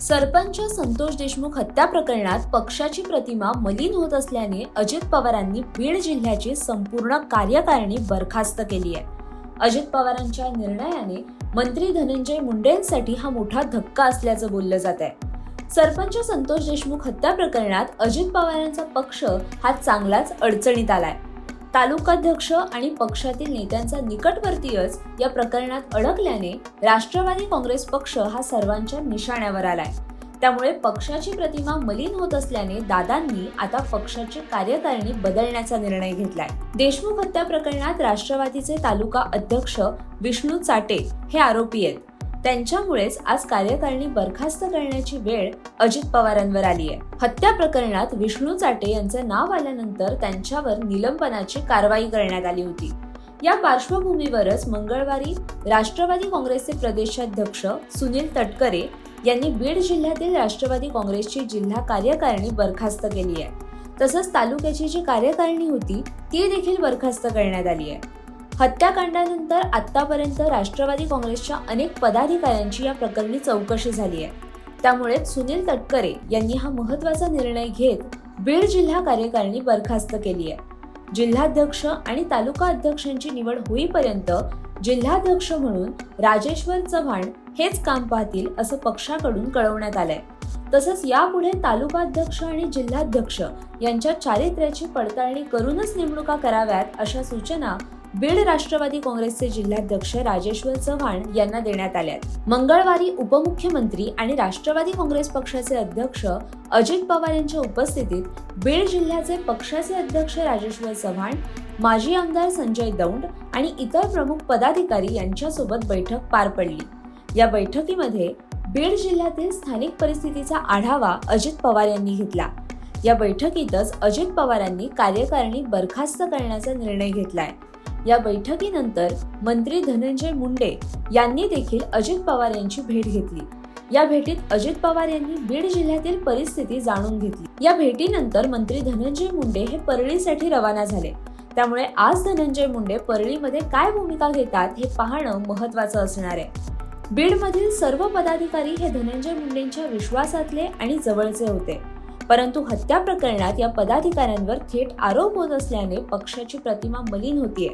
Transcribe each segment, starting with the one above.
सरपंच संतोष देशमुख हत्या प्रकरणात पक्षाची प्रतिमा मलिन होत असल्याने अजित पवारांनी बीड जिल्ह्याची संपूर्ण कार्यकारिणी बरखास्त केली आहे. अजित पवारांच्या निर्णयाने मंत्री धनंजय मुंडेंसाठी हा मोठा धक्का असल्याचं बोललं जात आहे. सरपंच संतोष देशमुख हत्या प्रकरणात अजित पवारांचा पक्ष हा चांगलाच अडचणीत आलाय. तालुकाध्यक्ष आणि पक्षातील नेत्यांचा निकटवर्तीयच या प्रकरणात अडकल्याने राष्ट्रवादी काँग्रेस पक्ष हा सर्वांच्या निशाण्यावर आलाय. त्यामुळे पक्षाची प्रतिमा मलिन होत असल्याने दादांनी आता पक्षाची कार्यकारिणी बदलण्याचा निर्णय घेतलाय. देशमुख हत्या प्रकरणात राष्ट्रवादीचे तालुका अध्यक्ष विष्णू चाटे हे आरोपी आहेत. त्यांच्यामुळेच आज कार्यकारिणी बरखास्त करण्याची वेळ अजित पवारांवर आली आहे. हत्या प्रकरणात विष्णू चाटे यांचे नाव आल्यानंतर त्यांच्यावर निलंबनाची कारवाई करण्यात आली होती. या पार्श्वभूमीवरच मंगळवारी राष्ट्रवादी काँग्रेसचे प्रदेशाध्यक्ष सुनील तटकरे यांनी बीड जिल्ह्यातील राष्ट्रवादी काँग्रेसची जिल्हा कार्यकारिणी बरखास्त केली आहे. तसंच तालुक्याची जी कार्यकारिणी होती ती देखील बरखास्त करण्यात आली आहे. हत्याकांडानंतर आतापर्यंत राष्ट्रवादी काँग्रेसच्या अनेक पदाधिकाऱ्यांची या प्रकरणी चौकशी झाली आहे. त्यामुळे सुनील तटकरे यांनी हा महत्त्वाचा निर्णय घेत बीड जिल्हा कार्यकारिणी बरखास्त केली आहे. जिल्हाध्यक्ष आणि तालुका अध्यक्षांची निवड होईपर्यंत जिल्हाध्यक्ष म्हणून राजेश्वर चव्हाण हेच काम पाहतील असं पक्षाकडून कळवण्यात आलंय. तसंच यापुढे तालुकाध्यक्ष आणि जिल्हाध्यक्ष यांच्या चारित्र्याची पडताळणी करूनच नेमणुका कराव्यात अशा सूचना बीड राष्ट्रवादी काँग्रेसचे जिल्हाध्यक्ष राजेश्वर चव्हाण यांना देण्यात आल्यात. मंगळवारी उपमुख्यमंत्री आणि राष्ट्रवादी काँग्रेस पक्षाचे अध्यक्ष अजित पवार यांच्या उपस्थितीत बीड जिल्ह्याचे पक्षाचे अध्यक्ष राजेश्वर चव्हाण, माजी आमदार संजय दौंड आणि इतर प्रमुख पदाधिकारी यांच्यासोबत बैठक पार पडली. या बैठकीमध्ये बीड जिल्ह्यातील स्थानिक परिस्थितीचा आढावा अजित पवार यांनी घेतला. या बैठकीतच अजित पवारांनी कार्यकारिणी बरखास्त करण्याचा निर्णय घेतलाय. या बैठकीनंतर मंत्री धनंजय मुंडे यांनी देखील अजित पवार यांची भेट घेतली. या भेटीत अजित पवार यांनी बीड जिल्ह्यातील परिस्थिती जाणून घेतली. या भेटीनंतर मंत्री धनंजय मुंडे हे परळीसाठी रवाना झाले. त्यामुळे आज धनंजय मुंडे परळीमध्ये काय भूमिका घेतात हे पाहणं महत्त्वाचं असणार आहे. बीडमधील सर्व पदाधिकारी हे धनंजय मुंडेंच्या विश्वासातले आणि जवळचे होते. परंतु हत्या प्रकरणात या पदाधिकाऱ्यांवर थेट आरोप होत असल्याने पक्षाची प्रतिमा मलिन होतीये.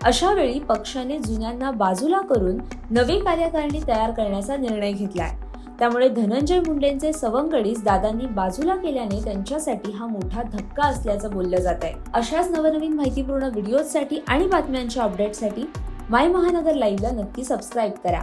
अशा वेळी पक्षाने जुन्यांना बाजूला करून नवी कार्यकारिणी तयार करण्याचा निर्णय घेतलाय. त्यामुळे धनंजय मुंडेंचे सवंगडीस दादांनी बाजूला केल्याने त्यांच्यासाठी हा मोठा धक्का असल्याचं बोललं जात आहे. अशाच नवनवीन माहितीपूर्ण व्हिडिओसाठी आणि बातम्यांच्या अपडेटसाठी माय महानगर लाईव्हला नक्की सबस्क्राईब करा.